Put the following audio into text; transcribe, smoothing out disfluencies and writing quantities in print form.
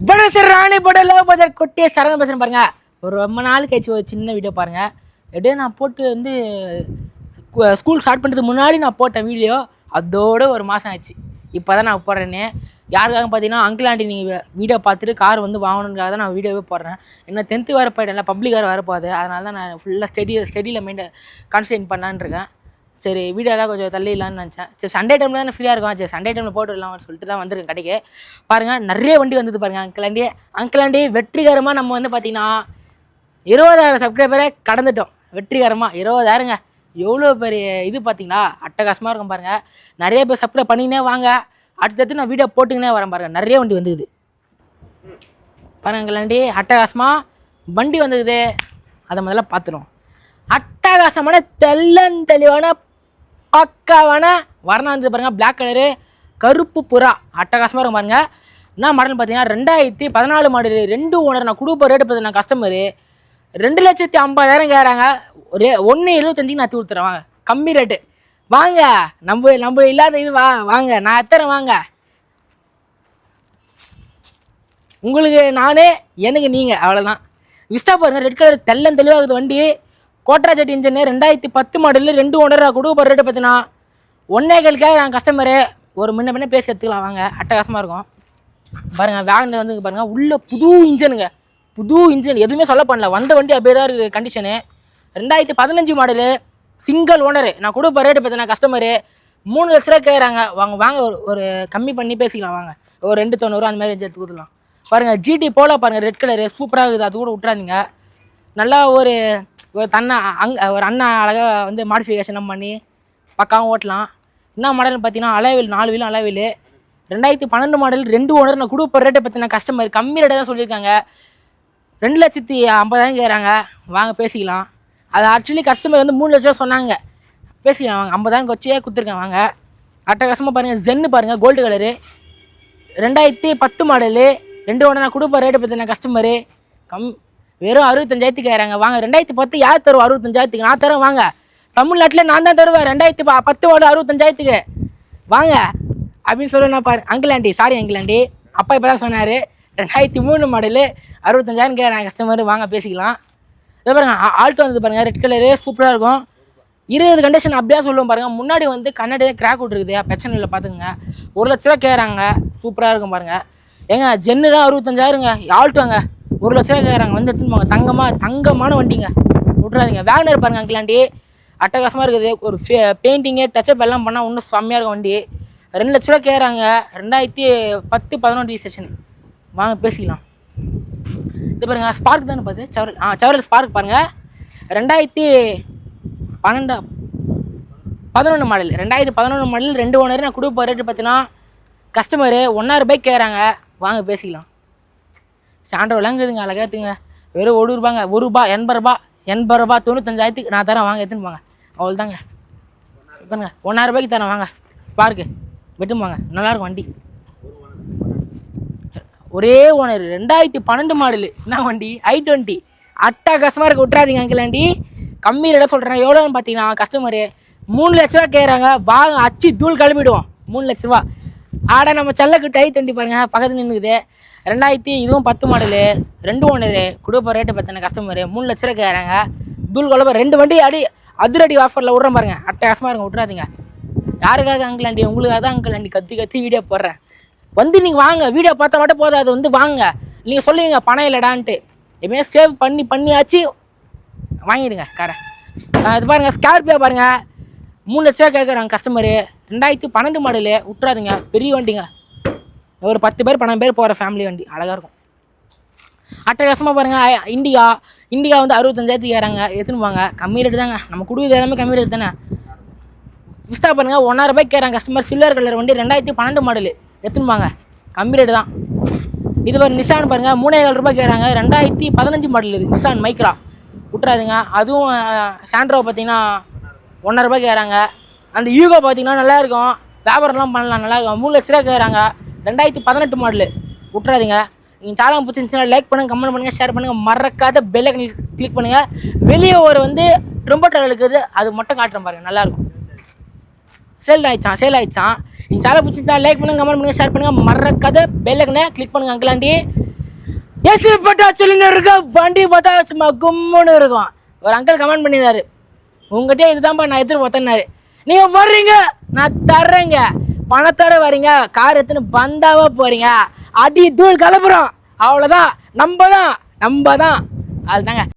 வணக்கம் சார், ராணி போட்ட லவ் பஜார் கொட்டியே சரண பேசுகிறேன் பாருங்க. ஒரு ரொம்ப நாள் கழிச்சு ஒரு சின்ன வீடியோ பாருங்க. எப்படியே நான் போட்டு வந்து ஸ்கூல் ஸ்டார்ட் பண்ணுறதுக்கு முன்னாடி நான் போட்ட வீடியோ அதோட ஒரு மாதம் ஆச்சு. இப்போ தான் நான் போடுறேன்னு. யாருக்காக பார்த்தீங்கன்னா அங்கிள் ஆண்டி நீங்கள் வீடியோ பார்த்துட்டு கார் வந்து வாங்கணுங்காக தான் நான் வீடியோவே போடுறேன். என்ன 10th வேறு போயிட்டேன்ல, பப்ளிக் வேறு வரப்போகுது. அதனால தான் நான் ஃபுல்லாக ஸ்டடியில் கான்சன்ட்ரேட் பண்ணலான்னு இருக்கேன். சரி வீடியோலாம் கொஞ்சம் தள்ளிடலான்னு நினச்சேன். சரி சண்டே டைமில் தான் ஃப்ரீயாக இருக்கும், சரி சண்டே டைமில் போட்டுடலாம்னு சொல்லிட்டு தான் வந்திருக்கேன் கடைக்கு. பாருங்கள் நிறைய வண்டி வந்தது பாருங்கள். அங்கிள் ஆண்டி வெற்றிகரமாக நம்ம வந்து பார்த்திங்கன்னா 20,000 சப்ஸ்கிரைபரை கடந்துட்டோம். வெற்றிகரமாக 20,000ங்க. எவ்வளோ பெரிய இது பார்த்தீங்களா, அட்டகாசமாக இருக்கும் பாருங்கள். நிறைய பேர் சப்ஸ்கிரைப் பண்ணிக்கினே வாங்க. அடுத்தடுத்து நான் வீடியோ போட்டுக்கினே வரேன் பாருங்கள். நிறைய வண்டி வந்துக்குது பாருங்கள் அங்கிள் ஆண்டி. அட்டகாசமாக வண்டி வந்துக்குது. அதை முதல்ல பார்த்துடும். அட்டகாசமான தெளிவான பக்காவான வரணம் வந்து பாருங்கள். பிளாக் கலரு கருப்பு புறா அட்டகாசமாக இருக்கும் பாருங்கள். என்ன மாடல் பார்த்தீங்கன்னா 2014 மாடல். 2 ஓனர். நான் கொடுப்ப ரேட்டு பார்த்தீங்கன்னா கஸ்டமரு 2,50,000 கேட்குறாங்க. 1,75 நான் கொடுத்துறேன். வாங்க, கம்மி ரேட்டு வாங்க. நம்ம இல்லாத இது வாங்க, நான் எத்தனை வாங்க. உங்களுக்கு நானே, எனக்கு நீங்கள், அவ்வளோதான். விஸ்டா பாருங்கள், ரெட் கலர் தெளிவாகுது வண்டி. கோட்ரா ஜெட் இன்ஜினு 2010 மாடலு. 2 ஓனர். கொடுக்க ரேட்டு பார்த்தீங்கன்னா 1,15,000 நான் கஸ்டமரு. ஒரு முன்ன பேசி எடுத்துக்கலாம் வாங்க. அட்டகாசமாக இருக்கும் பாருங்கள். வேகனில் வந்து பாருங்கள், உள்ள புது இன்ஜின் எதுவுமே சொல்ல பண்ணல. வந்த வண்டி அப்படியே தான் இருக்குது கண்டிஷனு. 2015 மாடலு. Single owner. நான் கொடுப்ப ரேட்டு பார்த்தீங்கன்னா கஸ்டமரு 3 லட்ச ரூபா கேட்குறாங்க. வாங்க ஒரு கம்மி பண்ணி பேசிக்கலாம் வாங்க. ஒரு 2,90 அந்த மாதிரி எடுத்து கொடுத்துலாம் பாருங்கள். ஜிடி போல பாருங்கள், ரெட் கலரு சூப்பராக இருக்குது. அது கூட விட்றாதீங்க. நல்லா ஒரு ஒரு அண்ணா அழகாக வந்து மாடிஃபிகேஷன்லாம் பண்ணி பக்காவும் ஓட்டலாம். என்ன மாடல்னு பார்த்தீங்கன்னா அலைவில் 4 வீலும் அலைவில். 2012 மாடல். 2 ஓனர். நான் கொடுப்ப ரேட்டை பார்த்தீங்கன்னா கஸ்டமர் கம்மி ரேட்டை தான் சொல்லியிருக்காங்க. 2,50,000 கேட்குறாங்க. வாங்க பேசிக்கலாம். அது ஆக்சுவலி கஸ்டமர் வந்து 3 லட்சம் சொன்னாங்க. பேசிக்கலாம் வாங்க. 50,000 வச்சே கொடுத்துருக்கேன் வாங்க. அட்டகாசமாக பாருங்கள். ஜென்னு பாருங்கள், கோல்டு கலரு. 2010 மாடலு. 2 ஓனர். நான் கொடுப்ப ரேட்டு பார்த்தீங்கன்னா கஸ்டமரு வெறும் 65,000 கேட்குறாங்க. வாங்க. 2010 யார் தருவோம் 65,000? நான் தரேன் வாங்க. தமிழ்நாட்டில் நான் தான் தருவேன். 2010 மாடல் 65,000 வாங்க அப்படின்னு சொல்லி நான் பாரு. Uncle aunty, sorry uncle aunty, அப்பா இப்போ தான் சொன்னார். 2003 மாடலு 65,000 கேட்குறாங்க கஸ்டமர். வாங்க பேசிக்கலாம். இதை பாருங்க, ஆல்ட்டோ வந்து பாருங்கள், ரெட் கலரு சூப்பராக இருக்கும். 20 கண்டிஷன் அப்படியே சொல்லுவோம் பாருங்கள். முன்னாடி வந்து கண்ணாடியே கிராக் விட்டுருக்குது, பிரச்சனை இல்லை பார்த்துக்குங்க. 1 லட்ச ரூபா கேட்குறாங்க. சூப்பராக இருக்கும் பாருங்கள். ஏங்க ஜென்னு தான் 65,000ங்க. ஆல்ட்டோங்க 1 லட்ச ரூபா கேட்குறாங்க. வந்து எடுத்துன்னு தங்கமான வண்டிங்க, விட்றாதீங்க. வேகனர் பாருங்கள் அங்கிள் ஆண்டி, அட்டகாசமாக இருக்குது. ஒரு பெயிண்டிங்கு டச்சப் எல்லாம் பண்ணால் இன்னும் செம்மையாக இருக்கும் வண்டி. 2 லட்ச ரூபா கேட்குறாங்க. 2010-11 ரிஜிஸ்ட்ரேஷன். வாங்க பேசிக்கலாம். இது பாருங்கள், ஸ்பார்க் தானே பார்த்து செவரல் ஸ்பார்க் பாருங்கள். 2011 மாடல். 2011 மாடல். 2 ஓனர். நான் கொடுப்ப ரேட்டு பார்த்தீங்கன்னா கஸ்டமரு 1,000 ரூபாய்க்கு கேட்குறாங்க. வாங்க பேசிக்கலாம். சாண்ட்ரோ விளங்குதுங்க, அழகாக எடுத்துங்க. வெறும் 1 ரூபாங்க. 1 ரூபா 80 ரூபா 95,000 நான் தரேன் வாங்க, எடுத்துன்னு போங்க. அவ்வளோதாங்க. பாருங்க, 1,000 ரூபாய்க்கு தரேன் வாங்க. ஸ்பார்க்கு வெட்டுன்னு போங்க. நல்லாயிருக்கும் வண்டி. ஒரே ஓனர். 2012 மாடலு. என்ன வண்டி? i20. அட்டகாசமாக இருக்க, விட்றாதீங்க அங்கிள் ஆண்டி. கம்மி ரேட்டாக சொல்கிறேன். எவ்வளோன்னு பார்த்தீங்கன்னா கஸ்டமரு 3 லட்ச ரூபா கேட்குறாங்க. வாங்க, அச்சு தூள் கிளம்பிடுவோம். 3 லட்ச ரூபா. ஆடா நம்ம செல்லக்கு i20 பாருங்கள், பக்கத்தில் நின்றுக்குது. 2010 மாடலு. 2 ஓனரு. கொடுப்ப ரேட்டு பார்த்தீங்கன்னா கஸ்டமரு 3 லட்ச ரூபா கேட்குறாங்க. தூள் குழப்ப 2 வண்டி அதிரடி ஆஃபரில் விட்றேன் பாருங்கள். அட்டகாசமாக இருக்கும், விட்றாதீங்க. யாருக்காக அங்கிள் ஆண்டி? உங்களுக்காக தான் அங்கிள் ஆண்டி கத்தி வீடியோ போடுறேன். வந்து நீங்கள் வாங்க, வீடியோ பார்த்தா மட்டும் போதும். அது வந்து வாங்க. நீங்கள் சொல்லுவீங்க பணம் இல்லைடான்ட்டு. எப்பவுமே சேவ் பண்ணியாச்சு வாங்கிடுங்க காரை. இது பாருங்கள், ஸ்கார்பியோ பாருங்கள். 3 லட்ச ரூபா கேட்குறாங்க கஸ்டமரு. 2012 மாடலு. விட்றாதீங்க, பெரிய வண்டிங்க. ஒரு 10 பேர் 12 பேர் போகிற ஃபேமிலி வண்டி, அழகாக இருக்கும். அட்டகாசமாக பாருங்கள். இண்டிகா வந்து 65,000 கேட்குறாங்க. எடுத்துன்னு போங்க. கம்மி ரேட்டு தாங்க, நம்ம கொடுக்குறது எல்லாமே கம்மி ரேட்டு தானே. விஸ்டா பாருங்கள், 1,000 ரூபாய்க்கு கேட்குறாங்க கஸ்டமர். சில்வர் கலர் வண்டி. 2012 மாடலு. எடுத்துன்னு போங்க, கம்மி ரேட்டு தான். இது பாருங்கள், நிசான் பாருங்கள், 3,000 ரூபாய் கேட்குறாங்க. 2015 மாடல். இது நிசான் மைக்ரா. விட்றாதுங்க. அதுவும் சாண்ட்ரோ பார்த்தீங்கன்னா 1,000 ரூபாய் கேட்குறாங்க. அந்த யூகோ பார்த்தீங்கன்னா நல்லாயிருக்கும், வியாபாரம்லாம் பண்ணலாம், நல்லாயிருக்கும். 3 லட்ச ரூபா கேட்குறாங்க. 2018 மாடலு. விட்றாதீங்க. நீங்கள் சேனல் பிடிச்சிருந்துச்சுன்னா லைக் பண்ணுங்கள், கமெண்ட் பண்ணுங்கள், ஷேர் பண்ணுங்கள். மறக்காத பெல் ஐக்கன் கிளிக் பண்ணுங்கள். வெளியே ஒரு வந்து ரொம்ப டவர் இருக்குது, அது மட்டும் காட்டுறேன் பாருங்கள், நல்லாயிருக்கும். சேல் ஆயிடுச்சான். இந்த சேனல் பிடிச்சிருந்தா லைக் பண்ணுங்கள், கமெண்ட் பண்ணுங்கள், ஷேர் பண்ணுங்கள். மறக்காத பெல் ஐக்கனை கிளிக் பண்ணுங்கள் அங்கிள் ஆண்டி. ஏசி போட்டா சிலிண்டர் இருக்கா, வண்டி பார்த்தா சும்மா கும்முன்னு இருக்கும். ஒரு அங்கிள் கமெண்ட் பண்ணியிருந்தாரு, உங்ககிட்ட இதுதான்ப்பா நான் எதிர்பார்த்தேன்னாரு. நீங்க வர்றீங்க, நான் தர்றேங்க, பணத்தோட வரீங்க, கார் எடுத்துன்னு பந்தாவா போறீங்க, அடி தூள் கலப்புறோம், அவ்வளோதான். நம்ம தான் அதுதாங்க.